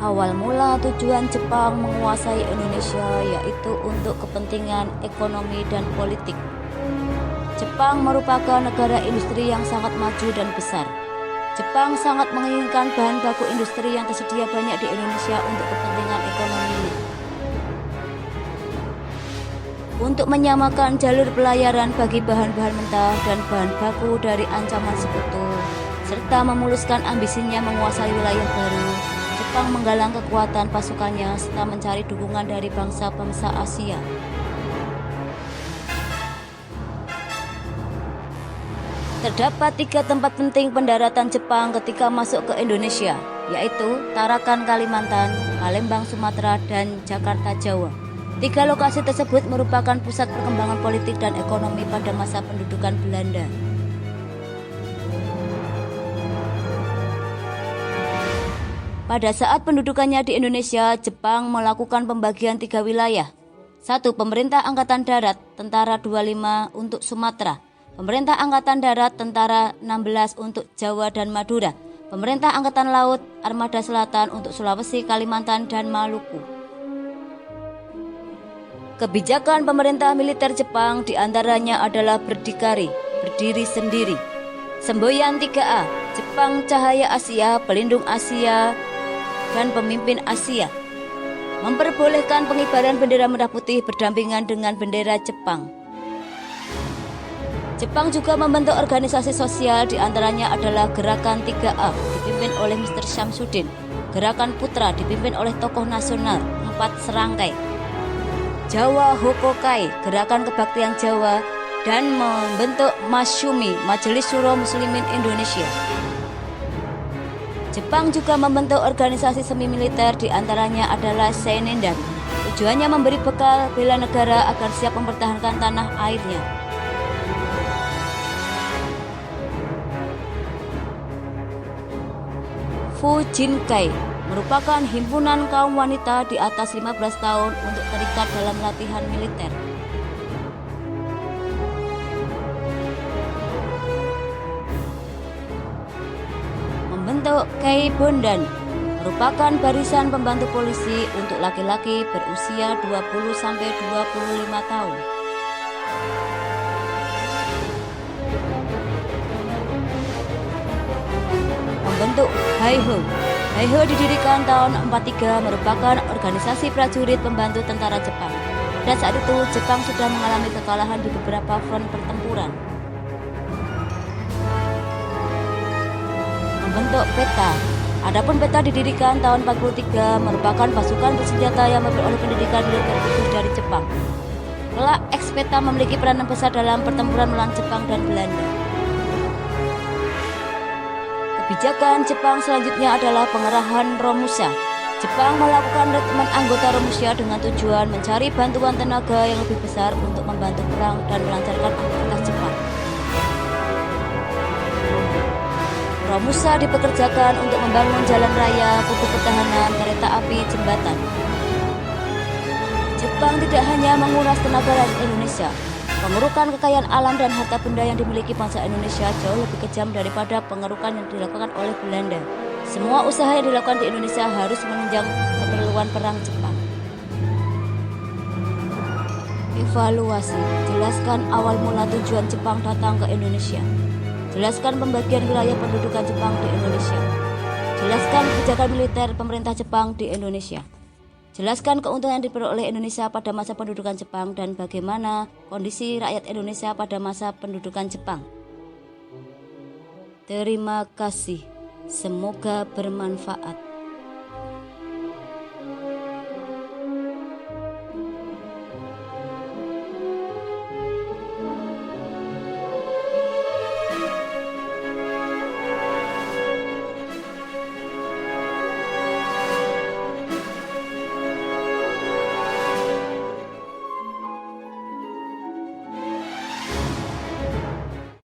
Awal mula tujuan Jepang menguasai Indonesia yaitu untuk kepentingan ekonomi dan politik. Jepang merupakan negara industri yang sangat maju dan besar. Jepang sangat menginginkan bahan baku industri yang tersedia banyak di Indonesia untuk kepentingan ekonominya. Untuk menyamakan jalur pelayaran bagi bahan-bahan mentah dan bahan baku dari ancaman sekutu, serta memuluskan ambisinya menguasai wilayah baru, Jepang menggalang kekuatan pasukannya serta mencari dukungan dari bangsa-bangsa Asia. Terdapat 3 tempat penting pendaratan Jepang ketika masuk ke Indonesia, yaitu Tarakan Kalimantan, Palembang Sumatera, dan Jakarta Jawa. 3 lokasi tersebut merupakan pusat perkembangan politik dan ekonomi pada masa pendudukan Belanda. Pada saat pendudukannya di Indonesia, Jepang melakukan pembagian 3 wilayah. 1. Pemerintah Angkatan Darat, Tentara 25 untuk Sumatera. Pemerintah Angkatan Darat, Tentara 16 untuk Jawa dan Madura. Pemerintah Angkatan Laut, Armada Selatan untuk Sulawesi, Kalimantan, dan Maluku. Kebijakan pemerintah militer Jepang diantaranya adalah berdikari, berdiri sendiri. Semboyan 3A, Jepang Cahaya Asia, Pelindung Asia, dan Pemimpin Asia. Memperbolehkan pengibaran bendera merah putih berdampingan dengan bendera Jepang. Jepang juga membentuk organisasi sosial, diantaranya adalah Gerakan 3A dipimpin oleh Mr. Syamsuddin, Gerakan Putra dipimpin oleh tokoh nasional 4 serangkai, Jawa Hokokai, Gerakan Kebaktian Jawa, dan membentuk Masyumi, Majelis Syuro Muslimin Indonesia. Jepang juga membentuk organisasi semi militer, diantaranya adalah Seinindan. Tujuannya memberi bekal bela negara agar siap mempertahankan tanah airnya. Fujinkai merupakan himpunan kaum wanita di atas 15 tahun untuk terikat dalam latihan militer. Membentuk Keibondan merupakan barisan pembantu polisi untuk laki-laki berusia 20-25 tahun. Membentuk Haiho. Haiho didirikan tahun 43, merupakan organisasi prajurit pembantu tentara Jepang. Pada saat itu, Jepang sudah mengalami kekalahan di beberapa front pertempuran. Membentuk PETA. Adapun PETA didirikan tahun 43, merupakan pasukan bersenjata yang memperoleh pendidikan militer khusus dari Jepang. Kelak, ex-PETA memiliki peranan besar dalam pertempuran melawan Jepang dan Belanda. Kebijakan Jepang selanjutnya adalah pengerahan Romusha. Jepang melakukan rekrutmen anggota Romusha dengan tujuan mencari bantuan tenaga yang lebih besar untuk membantu perang dan melancarkan aktivitas Jepang. Romusha dipekerjakan untuk membangun jalan raya, pupuk pertahanan, kereta api, jembatan. Jepang tidak hanya menguras tenaga rakyat Indonesia. Pengerukan kekayaan alam dan harta benda yang dimiliki bangsa Indonesia jauh lebih kejam daripada pengerukan yang dilakukan oleh Belanda. Semua usaha yang dilakukan di Indonesia harus menunjang keperluan perang Jepang. Evaluasi. Jelaskan awal mula tujuan Jepang datang ke Indonesia. Jelaskan pembagian wilayah pendudukan Jepang di Indonesia. Jelaskan kebijakan militer pemerintah Jepang di Indonesia. Jelaskan keuntungan yang diperoleh Indonesia pada masa pendudukan Jepang dan bagaimana kondisi rakyat Indonesia pada masa pendudukan Jepang. Terima kasih. Semoga bermanfaat.